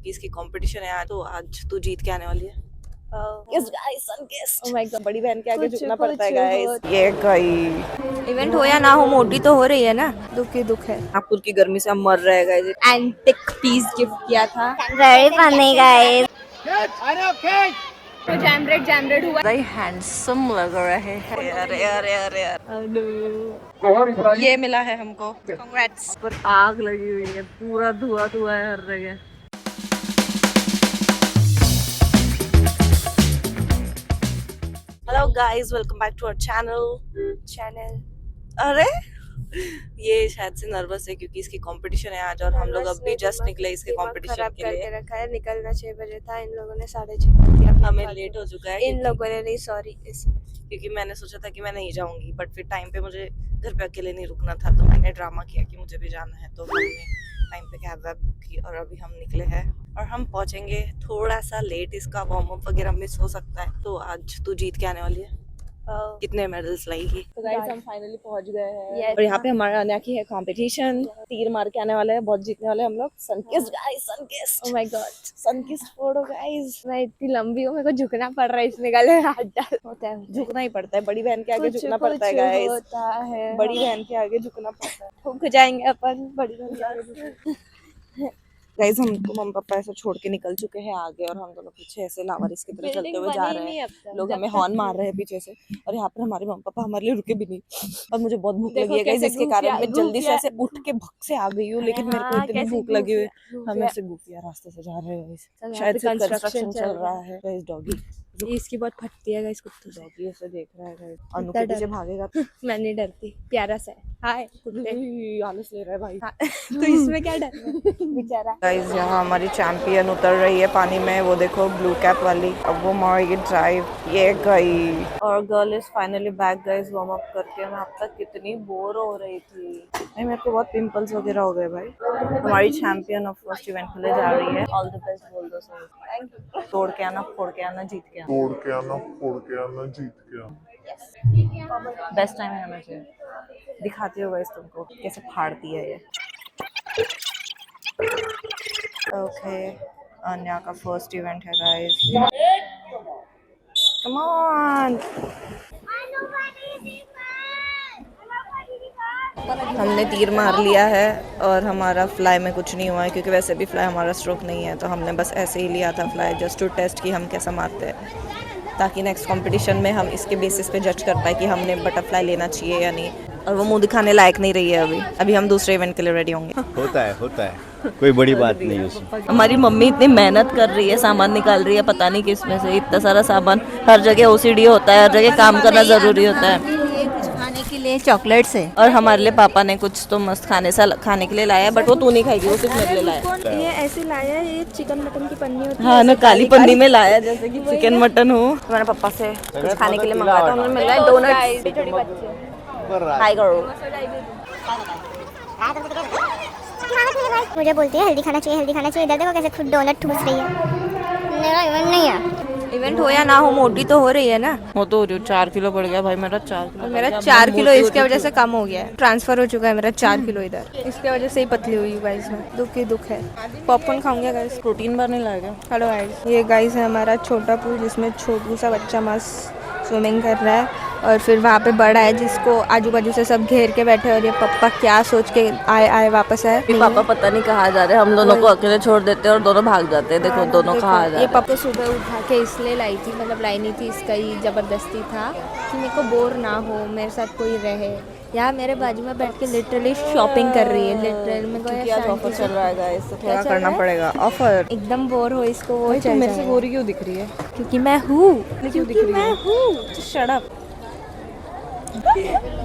इसकी कंपटीशन है आज, तो आज तू जीत के आने वाली है। Yes guys, sun kissed. Oh my God. बड़ी बहन के आगे कुछ झुकना पड़ता है कुछ गाइस। हो। ये गई इवेंट हो या ना हो, मोटी तो हो रही है ना। दुख ही दुख है। नागपुर की गर्मी से हम मर रहे हैं गाइस। एंटिक पीस गिफ्ट किया था। Very funny, guys. तो जैमरेड हुआ। very हैंडसम लग रहे हैं। अरे अरे अरे ये मिला है हमको। Congrats. पर आग लगी हुई है, पूरा धुआं धुआं है हर जगह। Hello guys, welcome back to our channel. अरे ये शायद से नर्वस है क्योंकि इसकी कंपटीशन है आज और हम लोग अभी जस्ट निकले इसके कंपटीशन के लिए। रखा है। निकलना 6 बजे था, इन लोगों ने 6:30 कर दिया। हमें लेट हो चुका है इन लोगों ने नहीं, सॉरी। क्योंकि मैंने सोचा था कि मैं नहीं जाऊंगी, बट फिर टाइम पे मुझे घर पे अकेले नहीं रुकना था, तो मैंने ड्रामा किया कि मुझे भी जाना है। तो हमने टाइम पे कैब वैब बुक की और अभी हम निकले हैं और हम पहुंचेंगे थोड़ा सा लेट। इसका वार्म अप वगैरह मिस हो सकता है। तो आज तू जीत के आने वाली है। कितने मेडल्स लाएगी? तो गाइस हम फाइनली पहुंच गए हैं। और यहाँ पे हमारा आने की है कंपटीशन। तीर मार के आने वाले हैं, बहुत जीतने वाले हैं हम लोग। Sunkist guys, Sunkist. Oh my God. Sunkist फोड़ो गाइस। मैं इतनी लंबी हूँ, मेरे को झुकना पड़ रहा है। इसमें गले हाथ डाल होता है। झुकना ही पड़ता है, बड़ी बहन के आगे कुछ झुकना पड़ता है कुछ गाइस। होता है। बड़ी बहन के आगे झुकना पड़ता है। ठुक जाएंगे अपन बड़ी बहन के आगे। गाइस हमको मम्मी पापा ऐसे छोड़ के निकल चुके हैं आगे और हम दोनों पीछे ऐसे लावारिस की तरह चलते हुए जा रहे हैं। लोग हमें हॉर्न मार रहे हैं पीछे से और यहाँ पर हमारे मम्मी पापा हमारे लिए रुके भी नहीं। और मुझे बहुत भूख लगी है गाइस, इसके कारण मैं जल्दी से ऐसे उठ के भग से आ गई हूँ, लेकिन मेरे को इतनी भूख लगी हुई है। हम ऐसे गुफिया रास्ते से जा रहे हैं गाइस। शायद से कंस्ट्रक्शन चल रहा है गाइस। डॉगी इसकी बहुत फटती है गाइस, कुत्तों से। डॉगी ऐसे देख रहा है गाइस। अनु के पीछे भागेगा तो मैं नहीं डरती, प्यारा सा है। हाय कुत्ते। आलस ले रहा है भाई। तो इसमें क्या डर है बेचारा। गाइस यहाँ हमारी चैंपियन उतर रही है पानी में, वो देखो ब्लू कैप वाली। अब वो मारेगी ड्राइव। ये गई और girl is finally back guys, warm up करके। मैं अब तक कितनी बोर हो रही थी। नहीं, मेरे को बहुत पिंपल्स वगैरह हो गए भाई। हमारी चैंपियन ऑफ फर्स्ट इवेंट के लिए जा रही है। ऑल द बेस्ट बोल दो सर। Thank you. तोड़ के आना, फोड़ के आना, जीत के आना। तोड़ के आना, फोड़ के आना, जीत के आना। बेस्ट टाइम है मुझे। दिखाती हो गाइस तुमको कैसे फाड़ती है ये। ओके, अन्या का फर्स्ट इवेंट है गाइस। Come on. हमने तीर मार लिया है और हमारा फ्लाई में कुछ नहीं हुआ है क्योंकि वैसे भी फ्लाई हमारा स्ट्रोक नहीं है, तो हमने बस ऐसे ही लिया था फ्लाई जस्ट टू टेस्ट कि हम कैसा मारते हैं, ताकि नेक्स्ट कंपटीशन में हम इसके बेसिस पे जज कर पाए कि हमने बटरफ्लाई लेना चाहिए या नहीं। और वो मुंह दिखाने लायक नहीं रही है अभी हम दूसरे इवेंट के लिए रेडी होंगे। होता है कोई बड़ी बात नहीं उसमें। हमारी मम्मी इतनी मेहनत कर रही है, सामान निकाल रही है, पता नहीं किस में से इतना सारा सामान। हर जगह ओसीडी होता है, हर जगह काम करना जरूरी होता है। कुछ खाने के लिए चॉकलेट्स है। और हमारे लिए पापा ने कुछ तो मस्त खाने के लिए लाया है, बट वो तू नहीं खाएगी, वो सिर्फ मेरे लिए लाया है। ये ऐसे लाया है, ये चिकन मटन की पन्नी होती है। हाँ ना, काली पन्नी में लाया जैसे कि चिकन मटन हो। मैंने पापा से कुछ खाने के लिए मंगाया था, उन्होंने मिला है डोनट्स। हाय गर्ल। मुझे बोलती है हेल्दी खाना चाहिए, हेल्दी खाना चाहिए। इधर देखो कैसे खुद डोनट ठूस रही है। मेरा इवेंट नहीं है। इवेंट हो या ना हो, मोटी तो हो रही है ना। वो तो 4 किलो बढ़ गया भाई मेरा। 4 किलो मेरा 4 किलो इसके वजह से कम हो गया है। ट्रांसफर हो चुका है मेरा 4 किलो इधर, इसके वजह से ही पतली हुई हूँ गाइस मैं। दुख ही दुख है। पॉपकॉर्न खाऊंगे गाइस। प्रोटीन बार नहीं लाएगा। हेलो गाइस, ये गाइस है हमारा छोटा पूल जिसमें छोटू सा बच्चा मस्त स्विमिंग कर रहा है, और फिर वहाँ पे बड़ा है जिसको आजू बाजू से सब घेर के बैठे। और ये पापा क्या सोच के आए वापस आए। पापा पता नहीं कहाँ जा रहे हैं, हम दोनों को अकेले छोड़ देते हैं और दोनों भाग जाते हैं। देखो दोनों कहाँ जा रहे ये हैं। पापा सुबह उठा के इसलिए लाई थी, मतलब लाई नहीं थी, इसका ही जबरदस्ती था कि मेरे को बोर ना हो, मेरे साथ कोई रहे। यहाँ मेरे बाजू में बैठ के लिटरली शॉपिंग कर रही है। लिटरली मेरे को क्या ऑफर चल रहा है गाइस, तो थोड़ा चल करना रहा है? पड़ेगा ऑफर। एकदम बोर हो इसको वो भाई, तू चल मेरे से जाए। बोरी क्यों दिख रही है? क्योंकि मैं हूँ, क्यों दिख रही है? हूँ। Shut up.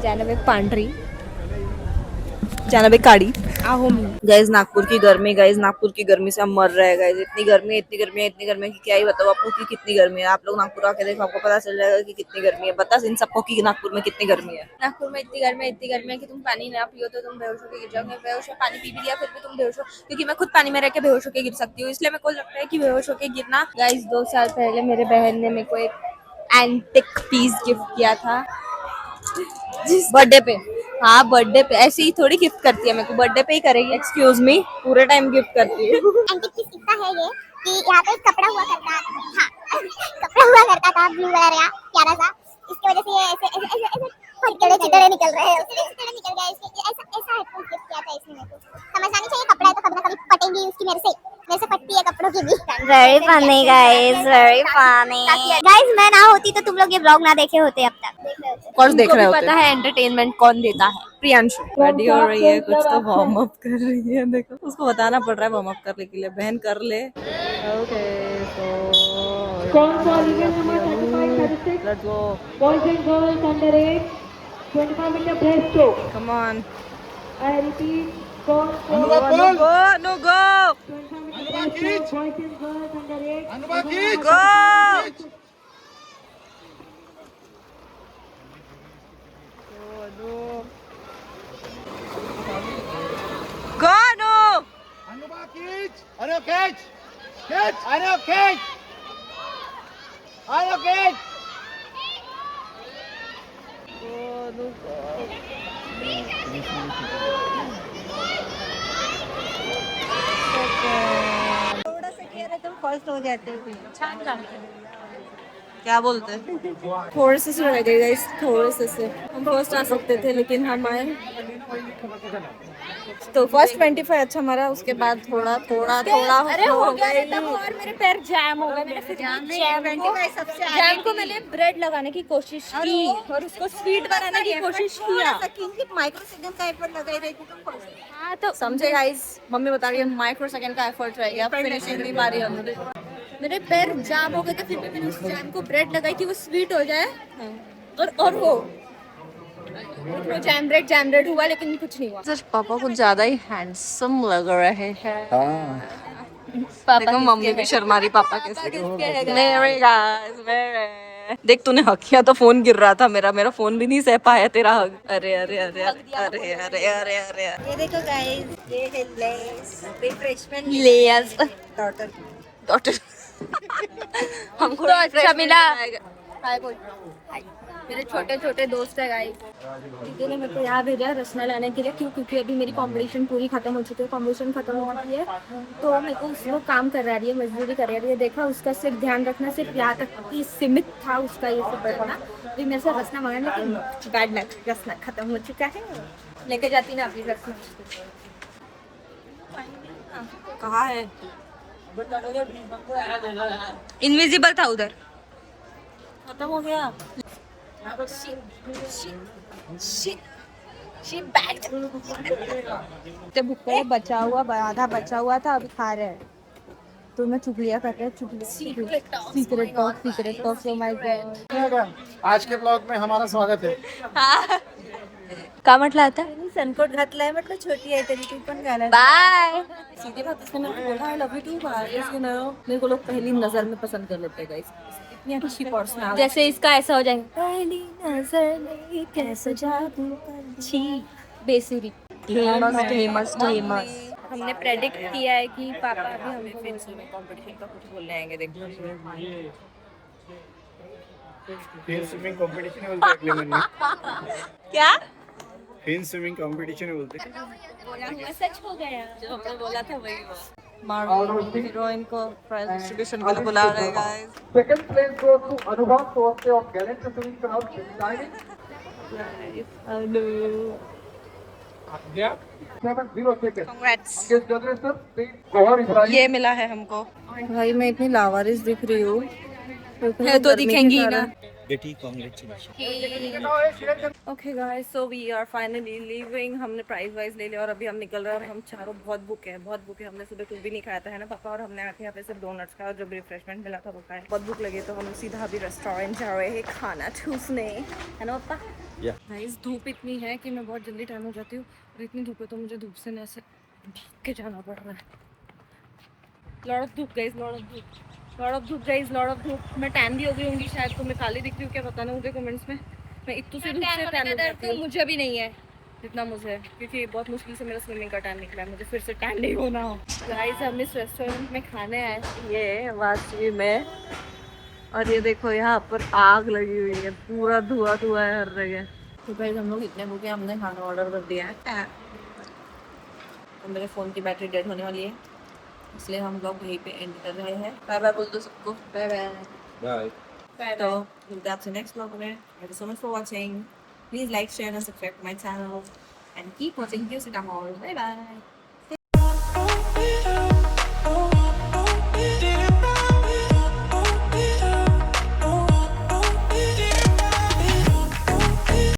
जानवे पांडरी जानवे काड़ी। आहो मी। गाइस नागपुर की गर्मी, गाइस नागपुर की गर्मी से हम मर रहे हैं गाइस। इतनी गर्मी है कि क्या ही बताओ आपको कि कितनी गर्मी है। आप लोग नागपुर आके देखो, आपको पता चल जाएगा कि कितनी गर्मी है। बता इन सबको कि नागपुर में कितनी गर्मी है। नागपुर में इतनी गर्मी है कि तुम पानी ना पियो तो तुम बेहोश होकर गिर जाओगे। बेहोश हो, पानी पी भी लिया फिर भी तुम बेहोश हो, क्योंकि मैं खुद पानी में रह के बेहोश होकर गिर सकती हूँ। इसलिए मेरे को लगता है कि बेहोश होकर गिरना। गाइस 2 साल पहले मेरे बहन ने मेरे को एक एंटिक पीस गिफ्ट किया था जिस बर्थडे पे। हाँ बर्थडे पे ऐसे ही थोड़ी गिफ्ट करती है मेरे को, बर्थडे पे ही करेगी। एक्सक्यूज मी, पूरे टाइम गिफ्ट करती है। एंटिक पीस कितना है ये कि यहाँ पे एक कपड़ा हुआ करता था कपड़ा हुआ करता था ब्लू कलर का प्यारा सा, इसकी वजह से ये ऐसे ऐसे ऐसे ऐसे फटकड़े चिटड़े निकल रहे हैं, चिटड़े निकल गए इसके, ऐसा ऐसा हेडफोन गिफ्ट किया था इसने मेरे को। समझ आनी चाहिए, कपड़ा है तो कभी ना कभी फटेंगी उसकी, मेरे से फटती है कपड़ों की भी। Very funny guys, very funny guys. मैं ना होती तो तुम लोग ये व्लॉग ना देखे होते अब तक। कौन देख रहे होते? पता है एंटरटेनमेंट कौन देता है? प्रियांशु। रेडी हो रही है, कुछ तो वार्म अप कर रही है। देखो उसको बताना पड़ रहा है वार्म अप करने के लिए, बहन कर ले। Okay let's go. Boys and girls under age 25 meter breaststroke. Come on I repeat, boys no go no go 25 meter breaststroke. Boys and girls under age. Go go no क्या बोलते हैं? थोड़े से रह गए गाइस, थोड़े से हम फर्स्ट आ सकते थे लेकिन हम आए तो फर्स्ट 25 अच्छा हमारा, उसके बाद थोड़ा थोड़ा थोड़ा अरे हो गया और मेरे पैर जैम हो गए। मैंने जैम को मैंने ब्रेड लगाने की कोशिश की और उसको स्वीट बनाने की कोशिश किया। माइक्रो सेकंड का एफर्ट लगा रही थी तुम। हाँ तो समझे गाइस, मम्मी बता रही है माइक्रो सेकंड का एफर्ट रहेगा, फिनिशिंग नहीं पा रही है। मेरे पैर जाम हो गए थे, फिर भी मैंने उस जैम को ब्रेड लगाई कि वो स्वीट हो जाए और वो जैम ब्रेड हुआ लेकिन कुछ नहीं हुआ। सच पापा कुछ ज्यादा ही हैंडसम लग रहे हैं। पापा देखो मम्मी भी शर्मा रही पापा कैसे। मेरे गाइस मेरे देख, तूने हक किया तो फोन गिर रहा था मेरा फोन भी नहीं सह पाया तेरा हक। अरे अरे अरे अरे अरे अरे अरे ये देखो गाइस, ये है लेस रिफ्रेशमेंट लेयर्स डॉक्टर हमको तो अच्छा मिला। हाय बोल। मेरे छोटे छोटे दोस्त है गाइस, दीदी ने मेरे को यहाँ भेजा है रसना लाने के लिए। क्यों? क्योंकि अभी मेरी कंपटीशन पूरी खत्म हो चुकी है, कंपटीशन खत्म हो गई है तो मेरे को उसको काम कर रही है, मजदूरी कर रही है। देखा, उसका सिर्फ ध्यान रखना, सिर्फ यहाँ तक कि सीमित था उसका ये सब करना। अभी मेरे से रसना मांगा लेकिन बैड लक, रसना खत्म हो चुका है। लेके जाती ना अपनी रसना। कहाँ है? इनविजिबल था उधर, खत्म हो गया। भुक्का बचा हुआ, आधा बचा हुआ था, अभी खा रहे हैं। तो मैं चुगलियाँ कर रहे हैं, secret talk. So my God, आज के ब्लॉग में हमारा स्वागत है। का म्हटलं आता? सनकोट घातलाय म्हटलं, छोटी आहे तरी तू पण घाला। बाय। सीधे बात इसने मेरे को बोला आई लव यू टू मेरे को लोग पहली नजर में पसंद कर लेते हैं गाइस। इतनी अच्छी पर्सनालिटी। जैसे इसका ऐसा हो जाएगा, पहली नजर में कैसा जादू छी बेसुरी। हमने प्रेडिक्ट किया है कि पापा अभी हमें फिर स्विमिंग कंपटीशन का कुछ बोलने आएंगे, देखो। फिर स्विमिंग कंपटीशन बोलते हैं अगले महीने। क्या? फिर स्विमिंग कंपटीशन बोलते हैं। सच हो गया, जो हमने बोला था वही हुआ। मार्वल हीरोइन को प्राइज डिस्ट्रीब्यूशन के लिए बुला रहे हैं guys. Second place goes to Anubhav Sawante of Gallant Swimming Club, Shining. Yeah. 7-0 seconds. Congrats. Against judges, sir, please Gohar Ibrahim. ये मिला है हमको। भाई मैं इतनी लावारिस दिख रही हूँ। है तो दिखेंगी ना। बेटी congratulation. Okay guys, so we are finally leaving. हमने प्राइज वाइज ले लिया और अभी हम निकल रहे हैं और हम चारों बहुत भूखे हैं। हमने सुबह कुछ भी नहीं खाया था, है ना पापा? और हमने आके यहाँ पे सिर्फ डोनट्स खाया और जो रिफ्रेशमेंट मिला था वो खाया। बहुत भूख लगी तो हम सीधा अभी रेस्टोरेंट जा रहे हैं खाना ठूसने, है ना पापा? गाइस धूप इतनी है कि मैं बहुत जल्दी टाइम हो जाती हूँ और इतनी धूप है तो मुझे धूप से ना ऐसे भीग के जाना पड़ रहा है। लॉट ऑफ धूप गाइस, लॉट ऑफ धूप। मैं टैन भी हो गई होंगी शायद, तो मैं काली दिख रही हूँ क्या पता ना मुझे कमेंट्स में। मैं इतनी से धूप से टैन हो जाती हूँ। मुझे भी नहीं है जितना मुझे है, क्योंकि बहुत मुश्किल से मेरा स्विमिंग का टाइम निकला है। मुझे फिर से टैन नहीं होना हो। गाइस हम इस रेस्टोरेंट में खाने आए, ये वाशी में, और ये देखो यहाँ पर आग लगी हुई है, पूरा धुआं है हर जगह। तो फिर हम लोग इतने भूखे, हमने खाना ऑर्डर कर दिया है और मेरे फ़ोन की बैटरी डेड होने वाली है, इसलिए हम लोग यहीं पे एंड कर रहे हैं। बाय बाय बोल दो सबको। Bye bye. बाय तो मिलते हैं आपसे नेक्स्ट ब्लॉग में। Thank you so much for watching. Please like share and subscribe my channel and keep watching क्यूसिटा मॉल। Bye bye.